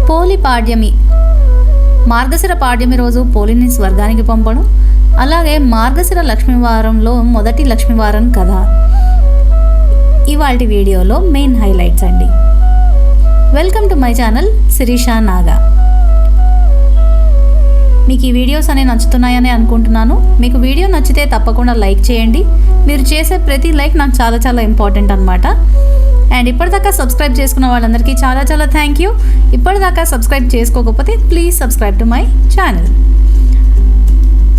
పోలి పాడ్యమి, మార్గశిర పాడ్యమి రోజు పోలిని స్వర్గానికి పంపడం. అలాగే మార్గశిర లక్ష్మీవారంలో మొదటి లక్ష్మీవారం కథ ఇవాల్టి వీడియోలో మెయిన్ హైలైట్స్ అండి. Welcome to my channel Shirisha Naga. మీకు ఈ వీడియోస్ అనేవి నచ్చుతున్నాయని అనుకుంటున్నాను. మీకు వీడియో నచ్చితే తప్పకుండా లైక్ చేయండి. మీరు చేసే ప్రతి లైక్ నాకు చాలా చాలా ఇంపార్టెంట్ అనమాట. అండ్ ఇప్పటిదాకా సబ్స్క్రైబ్ చేసుకున్న వాళ్ళందరికీ చాలా చాలా థ్యాంక్ యూ. ఇప్పటిదాకా సబ్స్క్రైబ్ చేసుకోకపోతే please subscribe to my channel.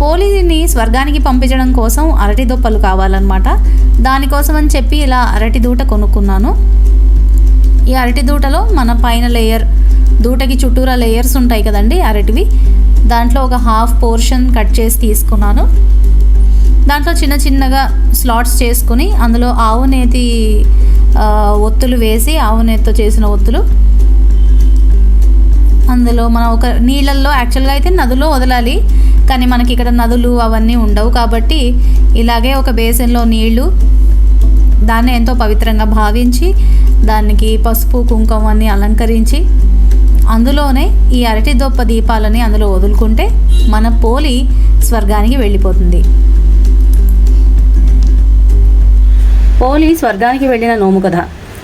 పోలిని స్వర్గానికి పంపించడం కోసం అరటి దొప్పలు కావాలన్నమాట. దానికోసం అని చెప్పి ఇలా అరటి దూట కొనుక్కున్నాను. ఈ అరటి దూటలో మన పైన లేయర్, దూటకి చుట్టూరా లేయర్స్ ఉంటాయి కదండి అరటివి, దాంట్లో ఒక హాఫ్ పోర్షన్ కట్ చేసి తీసుకున్నాను. దాంట్లో చిన్న చిన్నగా స్లాట్స్ చేసుకుని అందులో ఆవు నేతి ఒత్తులు వేసి, ఆవు నేతితో చేసిన ఒత్తులు అందులో మనం ఒక నీళ్ళల్లో, యాక్చువల్గా అయితే నదిలో వదలాలి, కానీ మనకి ఇక్కడ నదులు అవన్నీ ఉండవు కాబట్టి ఇలాగే ఒక బేసిన్లో నీళ్లు, దాన్ని ఎంతో పవిత్రంగా భావించి దానికి పసుపు కుంకుమ అన్ని అలంకరించి అందులోనే ఈ అరటి దొప్ప దీపాలని అందులో వదులుకుంటే మన పోలి స్వర్గానికి వెళ్ళిపోతుంది. పోలి స్వర్గానికి వెళ్ళిన నోము కథ.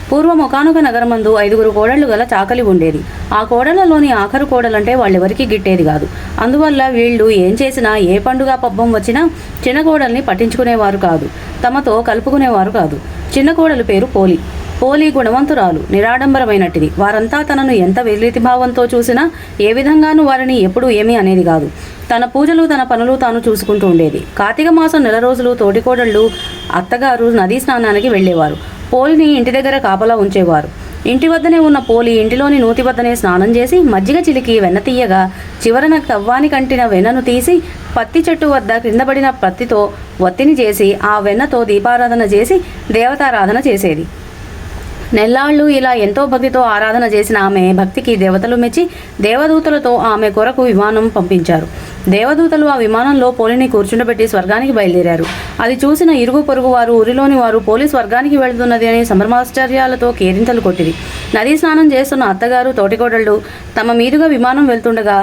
పూర్వం ఒకానొక నగరమందు 5 కోడళ్లు గల చాకలి ఉండేది. ఆ కోడళ్లలోని ఆఖరు కోడలంటే వాళ్ళెవరికి గిట్టేది కాదు. అందువల్ల వీళ్ళు ఏం చేసినా, ఏ పండుగ పబ్బం వచ్చినా చిన్న కోడల్ని పట్టించుకునేవారు కాదు, తమతో కలుపుకునేవారు కాదు. చిన్న కోడలు పేరు పోలి. పోలి గుణవంతురాలు, నిరాడంబరమైనట్టిది. వారంతా తనను ఎంత వెర్రితిభావంతో చూసినా ఏ విధంగానూ వారిని ఎప్పుడూ ఏమీ అనేది కాదు. తన పూజలు, తన పనులు తాను చూసుకుంటూ ఉండేది. కార్తీక మాసం 4 రోజులు తోటికోడళ్ళు అత్తగారు నదీ స్నానానికి వెళ్ళేవారు. పోలిని ఇంటి దగ్గర కాపలా ఉంచేవారు. ఇంటి వద్దనే ఉన్న పోలి ఇంటిలోని నూతి వద్దనే స్నానం చేసి మజ్జిగ చిలికి వెన్న తీయగా చివరన కవ్వాని కంటిన వెన్నను తీసి పత్తి చెట్టు వద్ద క్రిందపడిన పత్తితో ఒత్తిని చేసి ఆ వెన్నతో దీపారాధన చేసి దేవతారాధన చేసేది. నెల్లాళ్ళు ఇలా ఎంతో భక్తితో ఆరాధన చేసిన ఆమె భక్తికి దేవతలు మెచ్చి దేవదూతలతో ఆమె కొరకు విమానం పంపించారు. దేవదూతలు ఆ విమానంలో పోలిని కూర్చుండబెట్టి స్వర్గానికి బయలుదేరారు. అది చూసిన ఇరుగు పొరుగు వారు, ఊరిలోని వారు పోలి స్వర్గానికి వెళుతున్నది అని సంభ్రమాశ్చర్యాలతో కేరింతలు కొట్టింది. నదీ స్నానం చేస్తున్న అత్తగారు, తోటికోడళ్ళు తమ మీదుగా విమానం వెళ్తుండగా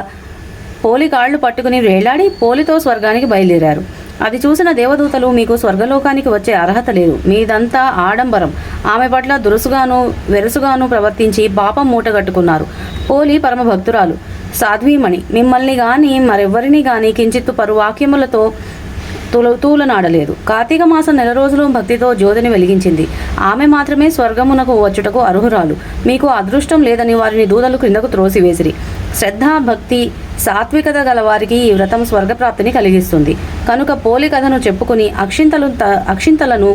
పోలి కాళ్లు పట్టుకుని వేళ్లాడి పోలితో స్వర్గానికి బయలుదేరారు. అది చూసిన దేవదూతలు, మీకు స్వర్గలోకానికి వచ్చే అర్హత లేదు, మీదంతా ఆడంబరం, ఆమె పట్ల దురుసుగాను వెరసుగాను ప్రవర్తించి పాపం మూటగట్టుకున్నారు. పోలి పరమ భక్తురాలు, సాధ్వీమణి, మిమ్మల్ని గాని మరెవ్వరిని గాని కించిత్తు పరువాక్యములతో తూలనాడలేదు. కార్తీక మాసం 4 రోజులు భక్తితో జ్యోతిని వెలిగించింది. ఆమె మాత్రమే స్వర్గమునకు వచ్చుటకు అర్హురాలు. మీకు అదృష్టం లేదని వారిని దూతలు క్రిందకు త్రోసివేసిరి. శ్రద్ధ, భక్తి, సాత్వికత గల వారికి ఈ వ్రతం స్వర్గప్రాప్తిని కలిగిస్తుంది. కనుక పోలి కథను చెప్పుకుని అక్షింతలను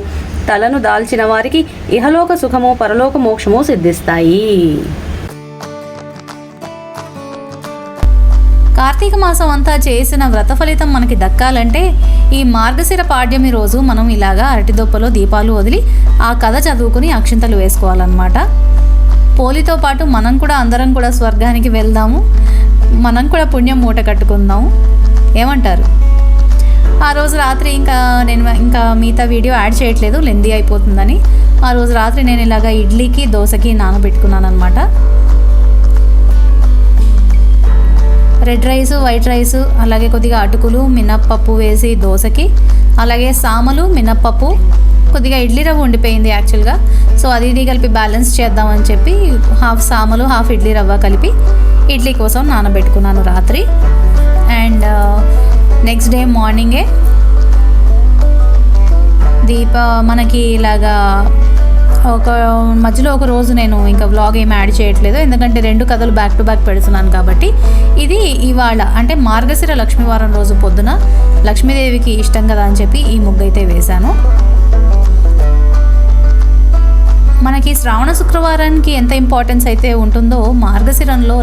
తలను దాల్చిన వారికి ఇహలోక సుఖము, పరలోక మోక్షము సిద్ధిస్తాయి. కార్తీక మాసం అంతా చేసిన వ్రత ఫలితం మనకి దక్కాలంటే ఈ మార్గశిర పాడ్యమి రోజు మనం ఇలాగా అరటి దొప్పలో దీపాలు వదిలి ఆ కథ చదువుకుని అక్షింతలు వేసుకోవాలన్నమాట. పోలితో పాటు మనం కూడా అందరం కూడా స్వర్గానికి వెళ్దాము, మనం కూడా పుణ్యం మూట కట్టుకుందాము. ఏమంటారు? ఆ రోజు రాత్రి నేను మిగతా వీడియో యాడ్ చేయట్లేదు, లెందీ అయిపోతుందని. ఆ రోజు రాత్రి నేను ఇలాగా ఇడ్లీకి, దోశకి నానబెట్టుకున్నాను అనమాట. రెడ్ రైస్, వైట్ రైస్, అలాగే కొద్దిగా అటుకులు, మినప్పప్పు వేసి దోశకి, అలాగే సామలు, మినప్పప్పు, కొద్దిగా ఇడ్లీ రవ్వ ఉండిపోయింది యాక్చువల్గా. సో అది ఇది కలిపి బ్యాలెన్స్ చేద్దామని చెప్పి హాఫ్ సామలు, హాఫ్ ఇడ్లీ రవ్వ కలిపి ఇడ్లీ కోసం నానబెట్టుకున్నాను రాత్రి. అండ్ నెక్స్ట్ డే మార్నింగే మనకి ఇలాగా మధ్యలో ఒక రోజు నేను ఇంకా వ్లాగ్ ఏమి యాడ్ చేయట్లేదు, ఎందుకంటే 2 కథలు బ్యాక్ టు బ్యాక్ పెడుతున్నాను కాబట్టి. ఇది ఇవాళ అంటే మార్గశిర లక్ష్మీవారం రోజు పొద్దున లక్ష్మీదేవికి ఇష్టం కదా అని చెప్పి ఈ ముగ్గు అయితే వేశాను. మనకి శ్రావణ శుక్రవారానికి ఎంత ఇంపార్టెన్స్ అయితే ఉంటుందో మార్గశిరంలో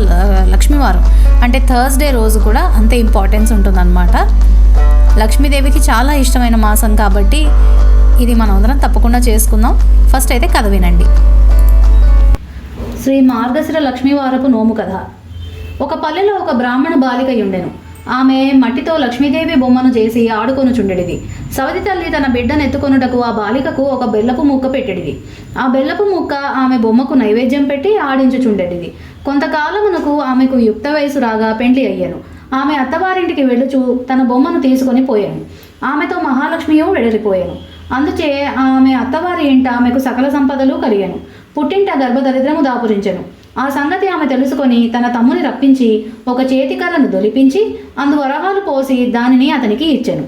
లక్ష్మీవారం అంటే థర్స్డే రోజు కూడా అంతే ఇంపార్టెన్స్ ఉంటుందన్నమాట. లక్ష్మీదేవికి చాలా ఇష్టమైన మాసం కాబట్టి ఇది మనం అందరం తప్పకుండా చేసుకుందాం. ఫస్ట్ అయితే కథ వినండి. శ్రీ మార్గశిర లక్ష్మీవారపు నోము కథ. ఒక పల్లెలో ఒక బ్రాహ్మణ బాలిక ఉండెను. ఆమె మట్టితో లక్ష్మీదేవి బొమ్మను చేసి ఆడుకొనుచుండెడిది. సవతి తల్లి తన బిడ్డను ఎత్తుకొనుటకు ఆ బాలికకు ఒక బెల్లపు ముక్క పెట్టెడిది. ఆ బెల్లపు ముక్క ఆమె బొమ్మకు నైవేద్యం పెట్టి ఆడించుచుండెడిది. కొంతకాలమునకు ఆమెకు యుక్త వయసు రాగా పెండ్లి అయ్యాను. ఆమె అత్తవారింటికి వెళ్ళుచు తన బొమ్మను తీసుకొని పోయాను. ఆమెతో మహాలక్ష్మియు వెడలిపోయాను. అందుచే ఆమె అత్తవారి ఇంట ఆమెకు సకల సంపదలు కలిగాను. పుట్టింట గర్భదరిద్రము దాపురించెను. ఆ సంగతి ఆమె తెలుసుకొని తన తమ్ముని రప్పించి ఒక చేతికర్రను దొలిపించి అందు వరహాలు పోసి దానిని అతనికి ఇచ్చెను.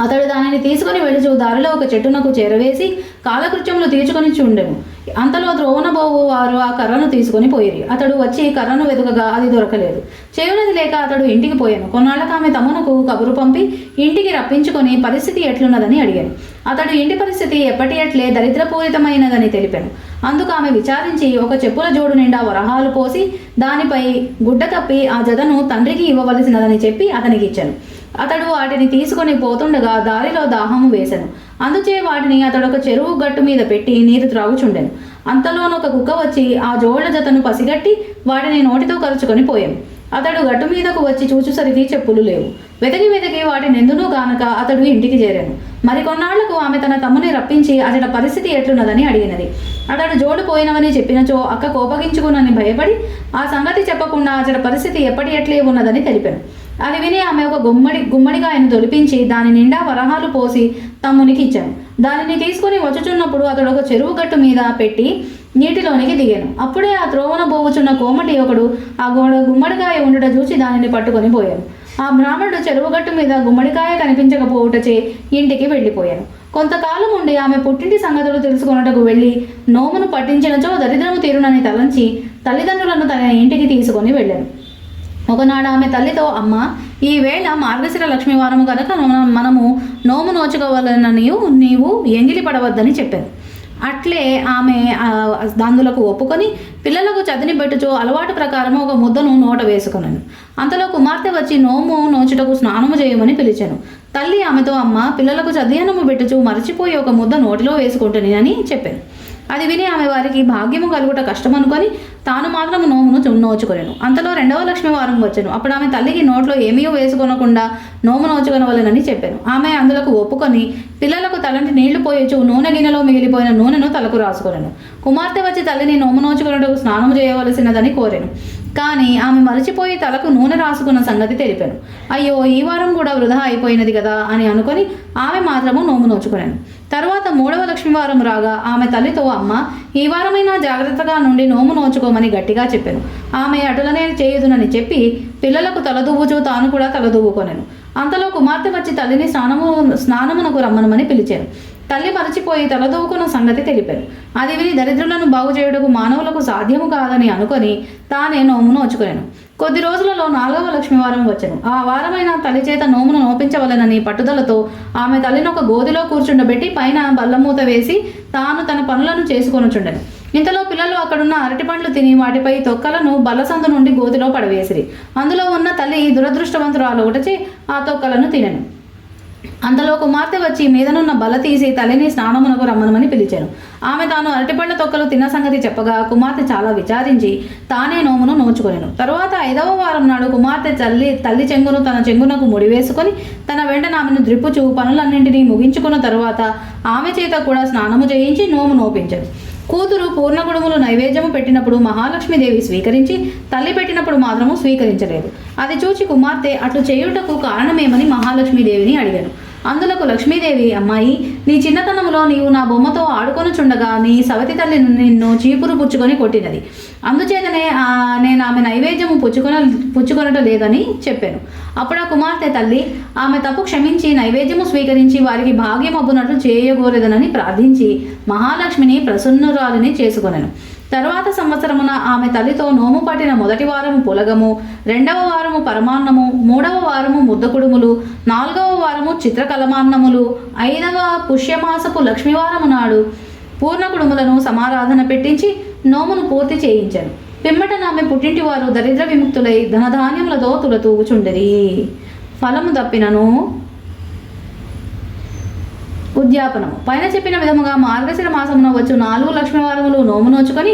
అతడు దానిని తీసుకుని వెళుచు దారిలో ఒక చెట్టునకు చేరవేసి కాలకృత్యములు తీర్చుకొని చుండెను. అంతలో ద్రోవనబోవు వారు ఆ కర్రను తీసుకొని పోయిరి. అతడు వచ్చి కర్రను వెతుకగా అది దొరకలేదు. చేయునది లేక అతడు ఇంటికి పోయాను. కొన్నాళ్ళకు ఆమె తమ్మునకు కబురు పంపి ఇంటికి రప్పించుకొని పరిస్థితి ఎట్లున్నదని అడిగాను. అతడు ఇంటి పరిస్థితి ఎప్పటి ఎట్లే దరిద్రపూరితమైనదని తెలిపాను. అందుకు ఆమె విచారించి ఒక చెప్పుల జోడు నిండా వరహాలు పోసి దానిపై గుడ్డ కప్పి ఆ జతను తండ్రికి ఇవ్వవలసినదని చెప్పి అతనికి ఇచ్చాను. అతడు వాటిని తీసుకొని పోతుండగా దారిలో దాహము వేశాను. అందుచే వాటిని అతడు ఒక చెరువు గట్టు మీద పెట్టి నీరు త్రాగుచుండెను. అంతలోనొక కుక్క వచ్చి ఆ జోళ్ల జతను పసిగట్టి వాటిని నోటితో కరుచుకొని పోయాను. అతడు గట్టు మీదకు వచ్చి చూచుసరికి చెప్పులు లేవు. వెతికి వాటినెందునూ గానక అతడు ఇంటికి చేరాను. మరికొన్నాళ్లకు ఆమె తన తమ్ముని రప్పించి అతడి పరిస్థితి ఎట్లున్నదని అడిగినది. అతడు జోడు పోయినవని చెప్పినచో అక్క కోపగించుకునని భయపడి ఆ సంగతి చెప్పకుండా అతడి పరిస్థితి ఎప్పటి ఎట్లే ఉన్నదని తెలిపాను. అది విని ఆమె ఒక గుమ్మడికాయను దొలిపించి దాని నిండా వరహాలు పోసి తమ్మునికి ఇచ్చాను. దానిని తీసుకుని వచ్చుచున్నప్పుడు అతడు ఒక చెరువు గట్టు మీద పెట్టి నీటిలోనికి దిగాను. అప్పుడే ఆ త్రోవన బోవుచున్న కోమటి ఒకడు ఆ గుమ్మడికాయ ఉండుట చూసి దానిని పట్టుకొని పోయాను. ఆ బ్రాహ్మణుడు చెరువుగట్టు మీద గుమ్మడికాయ కనిపించకపోవుటచే ఇంటికి వెళ్ళిపోయాను. కొంతకాలం ఉండి ఆమె పుట్టింటి సంగతులు తెలుసుకొనుటకు వెళ్ళి నోమును పట్టించినచో దరిద్రము తీరునని తలంచి తల్లిదండ్రులను తన ఇంటికి తీసుకొని వెళ్ళాను. ఒకనాడు ఆమె తల్లితో, అమ్మ, ఈ వేళ మార్గశిర లక్ష్మీవారము కనుక మనము నోము నోచుకోవాలని నీవు ఎంగిలి పడవద్దని చెప్పాను. అట్లే ఆమె దాందులకు ఒప్పుకొని పిల్లలకు చదిని పెట్టుచో అలవాటు ప్రకారం ఒక ముద్దను నోట వేసుకున్నాను. అంతలో కుమార్తె వచ్చి నోము నోచుటకు స్నానము చేయమని పిలిచాను. తల్లి ఆమెతో, అమ్మ, పిల్లలకు చదియనము పెట్టుచు మరచిపోయి ఒక ముద్ద నోటిలో వేసుకుంటుని అని చెప్పాను. అది విని ఆమె వారికి భాగ్యము కలుగుట కష్టమనుకొని తాను మాత్రం నోమును నోచుకొనెను. అంతలో 2వ లక్ష్మీవారం వచ్చెను. అప్పుడు ఆమె తల్లికి నోట్లో ఏమీ వేసుకొనకుండా నోము నోచుకొనవలెనని చెప్పాను. ఆమె అందులకు ఒప్పుకొని పిల్లలకు తలంటి నీళ్లు పోయొచ్చు నూనె గిన్నెలో మిగిలిపోయిన నూనెను తలకు రాసుకొనెను. కుమార్తె వచ్చి తల్లిని నోము నోచుకొనుటకు స్నానం చేయవలసినదని కోరెను. కానీ ఆమె మరచిపోయి తలకు నూనె రాసుకున్న సంగతి తెలిపాను. అయ్యో, ఈ వారం కూడా వృధా అయిపోయినది కదా అని అనుకొని ఆమె మాత్రము నోము నోచుకొనెను. తరువాత 3వ లక్ష్మీవారం రాగా ఆమె తల్లితో, అమ్మ, ఈ వారమైనా జాగ్రత్తగా నుండి నోము నోచుకోమని గట్టిగా చెప్పాను. ఆమె అటులనే చేయుదునని చెప్పి పిల్లలకు తలదువ్వుచూ తాను కూడా తలదువ్వుకొనెను. అంతలో కుమార్తె వచ్చి తల్లిని స్నానమునకు రమ్మనమని పిలిచాను. తల్లి మరచిపోయి తలదూకున్న సంగతి తెలిపారు. అది విని దరిద్రులను బాగు చేయుటకు మానవులకు సాధ్యము కాదని అనుకొని తానే నోమును నోచుకొనెను. కొద్ది రోజులలో 4వ లక్ష్మీవారం వచ్చెను. ఆ వారమైన తల్లి చేత నోమును నోపించవలెనని పట్టుదలతో ఆమె తల్లిని ఒక గోదిలో కూర్చుండబెట్టి పైన బల్లమూత వేసి తాను తన పనులను చేసుకొనుచుండెను. ఇంతలో పిల్లలు అక్కడున్న అరటి పండ్లు తిని వాటిపై తొక్కలను బల్లసందు నుండి గోతిలో పడవేసిరి. అందులో ఉన్న తల్లి దురదృష్టవంతురాలు ఒకటి ఆ తొక్కలను తినెను. అంతలో కుమార్తె వచ్చి మీదనున్న బల్ల తీసి తల్లిని స్నానమునకు రమ్మనమని పిలిచాను. ఆమె తాను అరటిపండ్ల తొక్కలు తిన్న సంగతి చెప్పగా కుమార్తె చాలా విచారించి తానే నోమును నోచుకొనెను. తరువాత 5వ వారం నాడు కుమార్తె తల్లి చెంగును తన చెంగునకు ముడివేసుకొని తన వెంట ఆమెను ద్రిప్పుచు పనులన్నింటినీ ముగించుకున్న తరువాత ఆమె చేత కూడా స్నానము చేయించి నోము నోపించారు. కూతురు పూర్ణగుడుములు నైవేద్యము పెట్టినప్పుడు మహాలక్ష్మీదేవి స్వీకరించి తల్లి పెట్టినప్పుడు మాత్రము స్వీకరించలేదు. అది చూచి కుమార్తె అట్లు చేయుటకు కారణమేమని మహాలక్ష్మీదేవిని అడిగాను. అందులకు లక్ష్మీదేవి, అమ్మాయి, నీ చిన్నతనంలో నీవు నా బొమ్మతో ఆడుకొనుచుండగా నీ సవతి తల్లి నిన్ను చీపురు పుచ్చుకొని కొట్టినది. అందుచేతనే నేను ఆమె నైవేద్యము పుచ్చుకొనట లేదని చెప్పాను. అప్పుడు ఆ కుమార్తె తల్లి ఆమె తప్పు క్షమించి నైవేద్యము స్వీకరించి వారికి భాగ్యం అబ్బునట్లు చేయకూడదనని ప్రార్థించి మహాలక్ష్మిని ప్రసన్నురాలిని చేసుకొనెను. తరువాత సంవత్సరమున ఆమె తల్లితో నోము పట్టిన 1వ వారము పులగము, 2వ వారము పరమాన్నము, 3వ వారము ముద్దకుడుములు, 4వ వారము చిత్రకలమాన్నములు, 5వ పుష్యమాసపు లక్ష్మీవారము నాడు పూర్ణకుడుములను సమారాధన పెట్టించి నోమును పూర్తి చేయించాను. పిమ్మట ఆమె పుట్టింటి వారు దరిద్ర విముక్తులై ధనధాన్యములతో తులతూగుచుండిరి. ఫలము తప్పినను ఉద్యాపనము. పైన చెప్పిన విధముగా మార్గశిర మాసమున వచ్చు 4 లక్ష్మీవారములు నోము నోచుకొని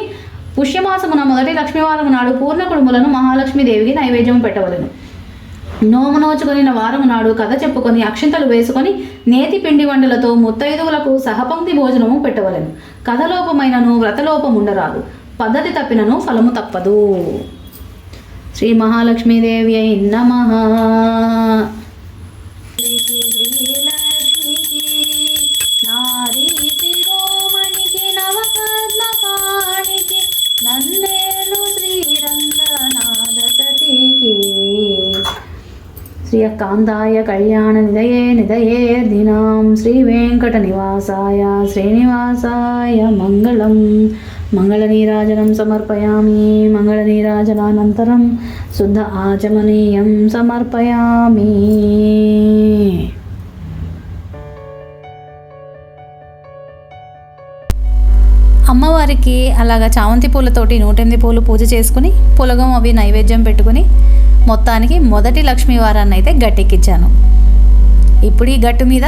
పుష్యమాసమున 1వ లక్ష్మీవారము నాడు పూర్ణ కుడుములను మహాలక్ష్మీదేవికి నైవేద్యం పెట్టవలెను. నోము నోచుకొనిన వారము నాడు కథ చెప్పుకొని అక్షింతలు వేసుకొని నేతి పిండి వంటలతో ముత్తైదువులకు సహపంక్తి భోజనము పెట్టవలెను. కథలోపమైనను వ్రతలోపముండరాదు. పద్ధతి తప్పినను ఫలము తప్పదు. శ్రీ మహాలక్ష్మీదేవి అయి నమః. శ్రీలక్ష్మికి నారీ శిరోమణికి నవపద్మపాణికి నందేలు శ్రీరంగనాథ సతికి శ్రీయకాంతాయ కళ్యాణ నిదయే దినాం శ్రీ వెంకట నివాసాయ శ్రీనివాసాయ మంగళం. మంగళనీరాజనం సమర్పయామి. మంగళనీరాజనానంతరం శుద్ధ ఆచమనీయం సమర్పయామి. అమ్మవారికి అలాగా చామంతి పూలతోటి 108 పూలు పూజ చేసుకుని పులగం అవి నైవేద్యం పెట్టుకుని మొత్తానికి మొదటి లక్ష్మీ వారాన్ని అయితే గట్టెక్కించాను. ఇప్పుడు ఈ గట్టు మీద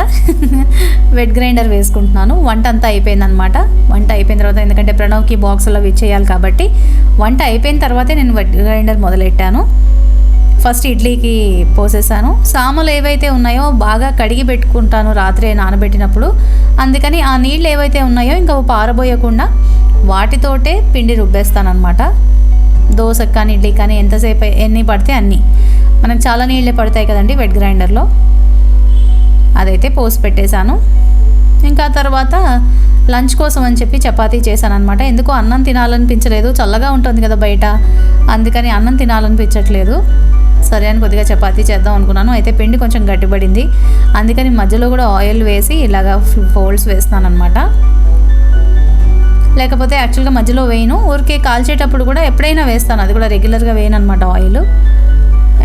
వెట్ గ్రైండర్ వేసుకుంటున్నాను. వంట అంతా అయిపోయిందనమాట. వంట అయిపోయిన తర్వాత, ఎందుకంటే ప్రణవ్కి బాక్సులు అవి ఇచ్చేయాలి కాబట్టి వంట అయిపోయిన తర్వాతే నేను వెట్ గ్రైండర్ మొదలెట్టాను. ఫస్ట్ ఇడ్లీకి పోసేసాను. సాములు ఏవైతే ఉన్నాయో బాగా కడిగి పెట్టుకుంటాను రాత్రే నానబెట్టినప్పుడు. అందుకని ఆ నీళ్ళు ఏవైతే ఉన్నాయో ఇంకా పారబోయకుండా వాటితోటే పిండి రుబ్బేస్తాను అనమాట. దోశకు కానీ ఇడ్లీ కానీ ఎంతసేపు ఎన్ని పడితే అన్నీ. మనకు చాలా నీళ్ళే పడతాయి కదండి వెట్ గ్రైండర్లో. అదైతే పోసి పెట్టేశాను. ఇంకా తర్వాత లంచ్ కోసం అని చెప్పి చపాతీ చేశాను అనమాట. ఎందుకో అన్నం తినాలనిపించలేదు, చల్లగా ఉంటుంది కదా బయట, అందుకని అన్నం తినాలనిపించట్లేదు. సరే అని కొద్దిగా చపాతీ చేద్దాం అనుకున్నాను. అయితే పిండి కొంచెం గట్టిపడింది, అందుకని మధ్యలో కూడా ఆయిల్ వేసి ఇలాగా ఫోల్డ్స్ వేస్తున్నాను అనమాట. లేకపోతే యాక్చువల్గా మధ్యలో వేయను, ఊరికే కాల్చేటప్పుడు కూడా ఎప్పుడైనా వేస్తాను, అది కూడా రెగ్యులర్గా వేయను అనమాట ఆయిల్.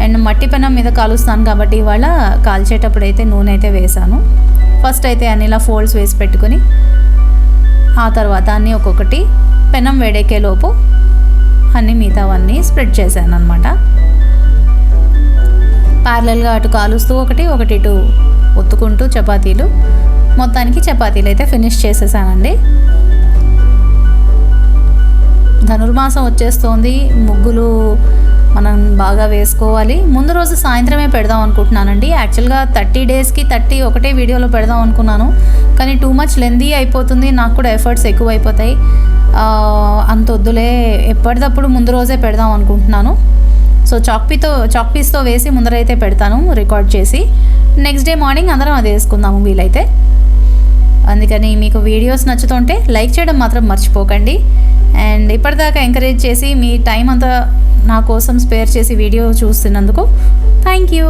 అండ్ మట్టి పెనం మీద కాలుస్తాను కాబట్టి ఇవాళ కాల్చేటప్పుడు అయితే నూనె అయితే వేసాను. ఫస్ట్ అయితే అన్ని ఇలా ఫోల్డ్స్ వేసి పెట్టుకొని ఆ తర్వాత అన్నీ ఒక్కొక్కటి పెనం వేడెక్కే లోపు అన్నీ మిగతావన్నీ స్ప్రెడ్ చేశాను అనమాట. ప్యారలల్గా అటు కాలుస్తూ ఒకటి ఇటు ఒత్తుకుంటూ చపాతీలు, మొత్తానికి చపాతీలు అయితే ఫినిష్ చేసేసానండి. ధనుర్మాసం వచ్చేస్తోంది, ముగ్గులు మనం బాగా వేసుకోవాలి. ముందు రోజు సాయంత్రమే పెడదాం అనుకుంటున్నానండి. యాక్చువల్గా 30 డేస్కి 30 ఒకటే వీడియోలో పెడదాం అనుకున్నాను, కానీ టూ మచ్ లెందీ అయిపోతుంది, నాకు కూడా ఎఫర్ట్స్ ఎక్కువ అయిపోతాయి. అంత వద్దులే, ఎప్పటికప్పుడు ముందు రోజే పెడదాం అనుకుంటున్నాను. సో చాక్ పీస్తో వేసి ముందరైతే పెడతాను రికార్డ్ చేసి. నెక్స్ట్ డే మార్నింగ్ అందరం అది వేసుకుందాము వీలైతే. అందుకని మీకు వీడియోస్ నచ్చుతుంటే లైక్ చేయడం మాత్రం మర్చిపోకండి. అండ్ ఇప్పటిదాకా ఎంకరేజ్ చేసి మీ టైం అంతా నా కోసం స్పేర్ చేసి వీడియో చూస్తున్నందుకు థ్యాంక్ యూ.